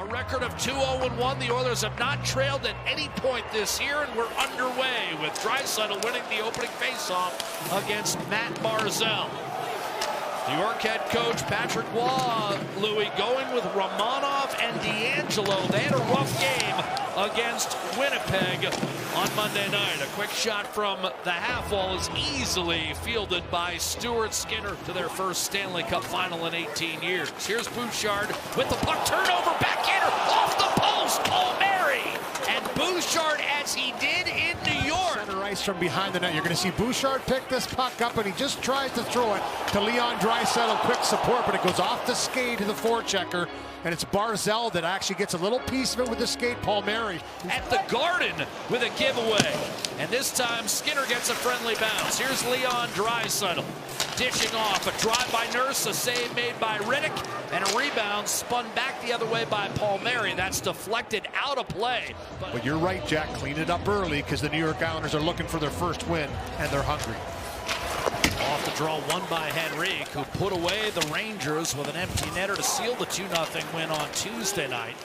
record of 2-0-1. The Oilers have not trailed at any point this year, and we're underway with Draisaitl winning the opening faceoff against Matt Barzal. New York head coach Patrick Waugh, Louis, going with Romanov and D'Angelo. They had a rough game against Winnipeg on Monday night. A quick shot from the half wall is easily fielded by Stuart Skinner to their first Stanley Cup final in 18 years. Here's Bouchard with the puck, turnover, backhander, off the post, Palmieri. And Bouchard, as he did in New York. Center ice from behind the net. You're going to see Bouchard pick this puck up, and he just tries to throw it to Leon Draisaitl. Quick support, but it goes off the skate to the forechecker. And it's Barzal that actually gets a little piece of it with the skate. Palmieri at the Garden with a giveaway. And this time Skinner gets a friendly bounce. Here's Leon Draisaitl dishing off. A drive by Nurse, a save made by Riddick, and a rebound spun back the other way by Palmieri. That's deflected out of play. But you're right, Jack. Clean it up early because the New York Islanders are looking for their first win, and they're hungry. Off the draw, one by Henrique, who put away the Rangers with an empty netter to seal the 2-0 win on Tuesday night,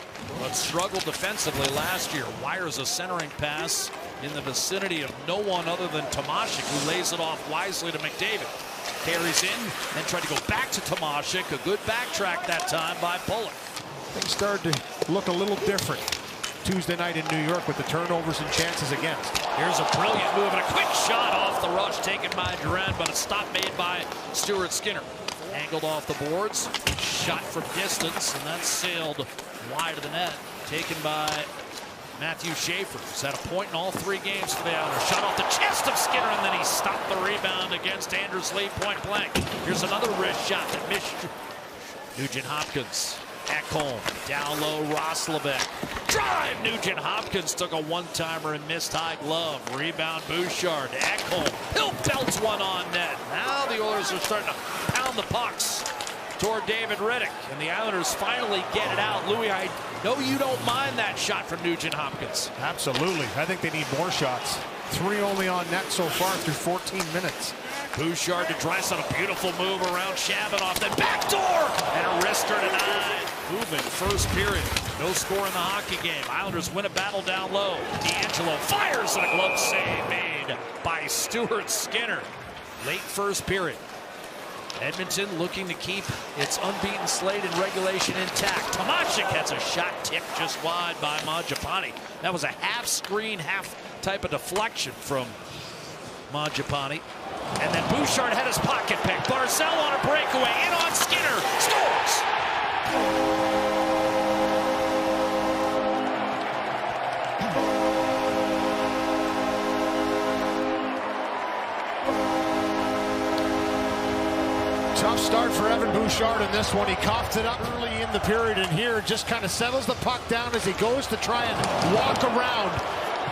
but struggled defensively last year. Wires a centering pass in the vicinity of no one other than Tomashik, who lays it off wisely to McDavid. Carries in, then tried to go back to Tomashik. A good backtrack that time by Bullock. Things started to look a little different Tuesday night in New York with the turnovers and chances against. Here's a brilliant move and a quick shot off the rush taken by Durant, but a stop made by Stuart Skinner. Angled off the boards, shot from distance, and that's sailed wide of the net. Taken by Matthew Schaefer, who's had a point in all 3 games for the Islanders. Shot off the chest of Skinner, and then he stopped the rebound against Anders Lee point blank. Here's another wrist shot that missed Nugent Hopkins. Ekholm, down low, Roslovic. Drive! Nugent Hopkins took a one-timer and missed high glove. Rebound Bouchard. Ekholm. He'll belts one on net. Now the Oilers are starting to pound the pucks toward David Riddick. And the Islanders finally get it out. Louis, I know you don't mind that shot from Nugent Hopkins. Absolutely. I think they need more shots. 3 only on net so far through 14 minutes. Bouchard to Draisaitl, a beautiful move around Shabanoff, then backdoor, and a wrister denied. Moving first period, no score in the hockey game. Islanders win a battle down low. D'Angelo fires, and a glove save made by Stuart Skinner. Late first period. Edmonton looking to keep its unbeaten slate in regulation intact. Tomashik has a shot tipped just wide by Mangiapane. That was a half screen, half type of deflection from Mangiapane. And then Bouchard had his pocket pick. Barzal on a breakaway, in on Skinner, scores! Tough start for Evan Bouchard in this one. He coughed it up early in the period, and here just kind of settles the puck down as he goes to try and walk around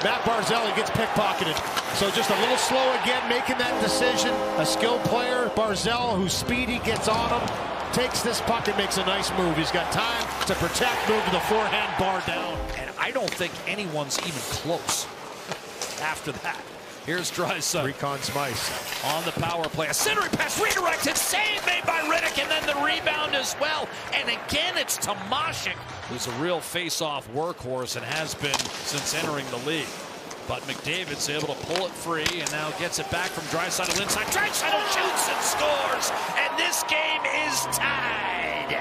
Matt Barzal. He gets pickpocketed. So just a little slow again, making that decision. A skilled player, Barzal, who's speedy, gets on him, takes this puck and makes a nice move. He's got time to protect, move to the forehand, bar down. And I don't think anyone's even close after that. Here's Draisaitl. Recon Smice on the power play. A centering pass, redirected, save made by Riddick, and then the rebound as well. And again, it's Tomashik, who's a real face-off workhorse and has been since entering the league. But McDavid's able to pull it free and now gets it back from Draisaitl inside. Draisaitl shoots and scores, and this game is tied.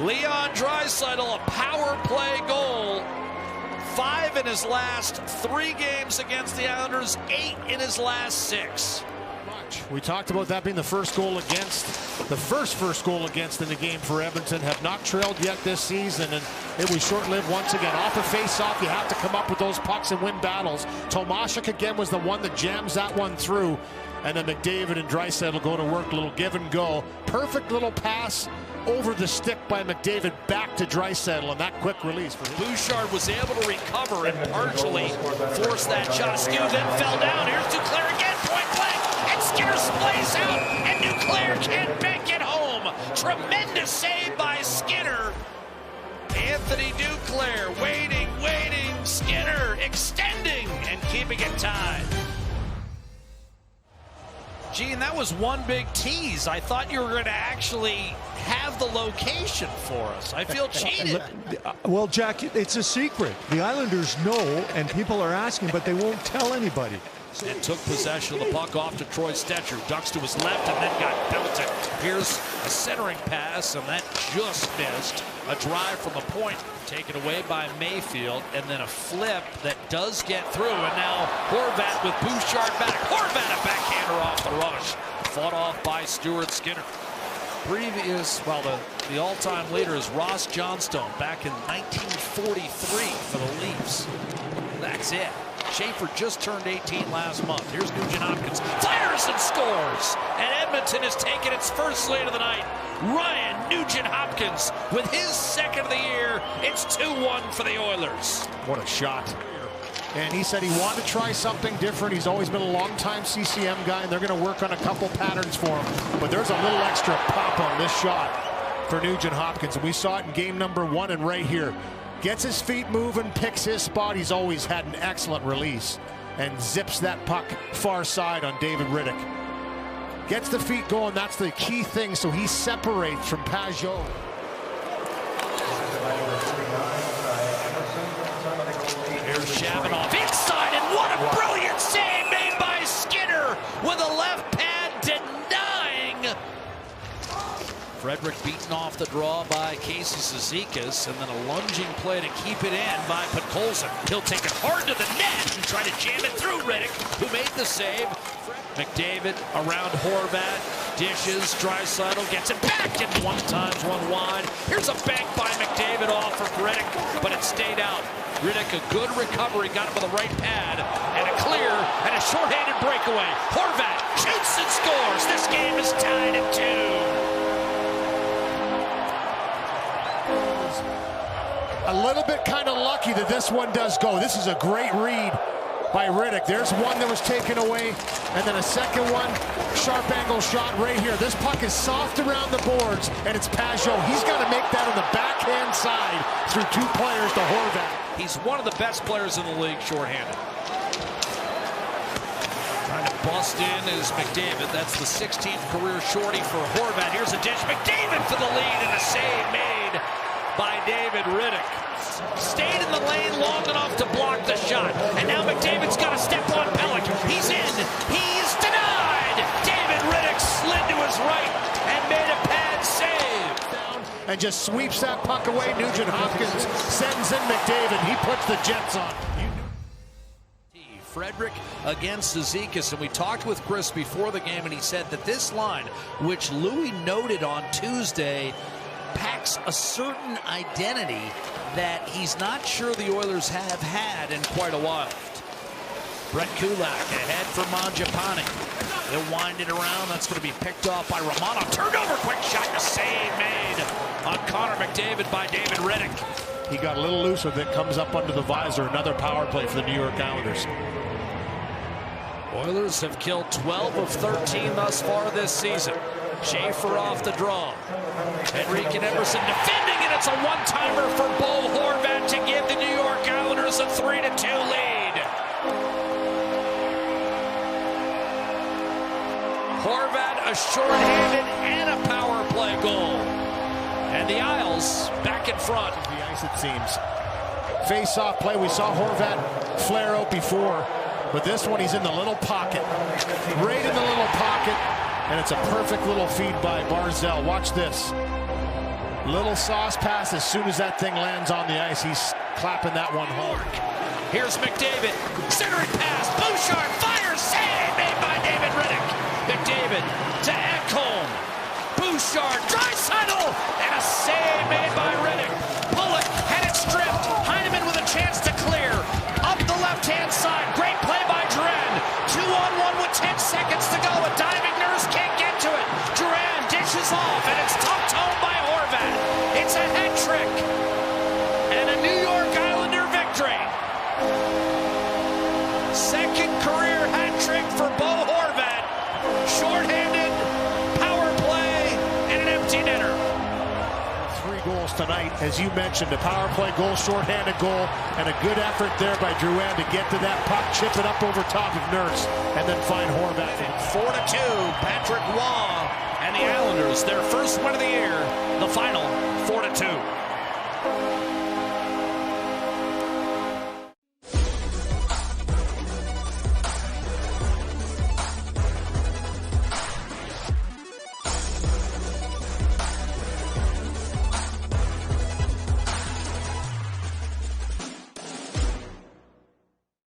Leon Draisaitl, a power play goal. 5 in his last 3 games against the Islanders, 8 in his last 6. We talked about that being the first goal against, the first goal against in the game for Edmonton. Have not trailed yet this season, and it was short-lived once again. Off a face-off, you have to come up with those pucks and win battles. Tomashik again was the one that jams that one through, and then McDavid and Draisaitl go to work, a little give and go. Perfect little pass over the stick by McDavid back to Draisaitl, and that quick release. Bouchard was able to recover and partially force that shot askew, then fell down. Here's Duclair again, point blank, and Skinner splays out, and Duclair can't bank it home. Tremendous save by Skinner. Anthony Duclair waiting, Skinner extending and keeping it tied. Gene, that was one big tease. I thought you were going to actually have the location for us. I feel cheated. Well, Jack, it's a secret. The Islanders know, and people are asking, but they won't tell anybody. And took possession of the puck off to Troy Stetcher. Ducks to his left and then got belted. Here's a centering pass, and that just missed. A drive from the point taken away by Mayfield, and then a flip that does get through. And now Horvat with Bouchard back. Horvat a backhander off the rush. Fought off by Stuart Skinner. The all-time leader is Ross Johnstone back in 1943 for the Leafs. That's it. Schaefer just turned 18 last month. Here's Nugent Hopkins. Fires and scores. And Edmonton has taken its first lead of the night. Ryan Nugent Hopkins with his second of the year. It's 2-1 for the Oilers. What a shot. And he said he wanted to try something different. He's always been a long-time CCM guy, and they're going to work on a couple patterns for him. But there's a little extra pop on this shot for Nugent Hopkins. And we saw it in game number 1 and right here. Gets his feet moving, picks his spot. He's always had an excellent release and zips that puck far side on David Riddick. Gets the feet going. That's the key thing. So he separates from Pajot. Here's Shabanoff inside, and what a brilliant save made by Skinner with a left pad denying. Frederick beaten off the draw by Casey Cizikas, and then a lunging play to keep it in by Podkolzin. He'll take it hard to the net and try to jam it through Riddick, who made the save. McDavid around Horvat, dishes, Draisaitl gets it back, and 1x1 wide. Here's a bank by McDavid off of Riddick, but it stayed out. Riddick, a good recovery, got him with the right pad, and a clear, and a shorthanded breakaway. Horvat shoots and scores. This game is tied at 2. A little bit kind of lucky that this one does go. This is a great read by Riddick. There's one that was taken away, and then a second one, sharp angle shot right here. This puck is soft around the boards, and it's Pajot. He's got to make that on the backhand side through 2 players to Horvat. He's one of the best players in the league shorthanded. Trying to bust in is McDavid. That's the 16th career shorty for Horvat. Here's a dish. McDavid for the lead, and a save made by David Riddick. Stayed in the lane long enough to block the shot. And now McDavid's got to step on Pellick. He's in. He's denied. David Riddick slid to his right and made a pad save. And just sweeps that puck away. Nugent Hopkins sends in McDavid. He puts the Jets on. Frederick against Cizikas, and we talked with Chris before the game, and he said that this line, which Louis noted on Tuesday, packs a certain identity that he's not sure the Oilers have had in quite a while. Brett Kulak ahead for Mangiapane. They'll wind it around. That's going to be picked off by Romanov. Turned over, quick shot, and a save made on Connor McDavid by David Riddick. He got a little loose with it, comes up under the visor. Another power play for the New York Islanders. Oilers have killed 12 of 13 thus far this season. Schaefer off the draw. Henrique and Emerson defending, and it's a one-timer for Bo Horvat to give the New York Islanders a 3-2 lead. Horvat a shorthanded and a power play goal. And the Isles back in front. The ice, it seems. Face-off play. We saw Horvat flare out before, but this one he's in the little pocket. Right in the little pocket. And it's a perfect little feed by Barzal. Watch this. Little sauce pass. As soon as that thing lands on the ice, he's clapping that one home. Here's McDavid. Centering pass. Bouchard fires. Save made by David Riddick. McDavid to Ekholm. Bouchard. Draisaitl. And a save made by Riddick. Bullock had it stripped. Heineman with a chance to clear. Up the left-hand side. Great play by Duran. 2-on-1 with 10 seconds to go. A diving nurse can't get to it. Duran dishes off, and it's tucked home by Horvat. It's a hat trick and a New York Islander victory. Second career hat trick for Bo Horvat. Shorthanded, power play, and an empty netter. 3-goal goals tonight. As you mentioned, a power play goal, shorthanded goal, and a good effort there by Drouin to get to that puck, chip it up over top of Nurse, and then find Horvat. 4-2, Patrick Waugh and the Islanders, their first win of the year. The final, 4-2.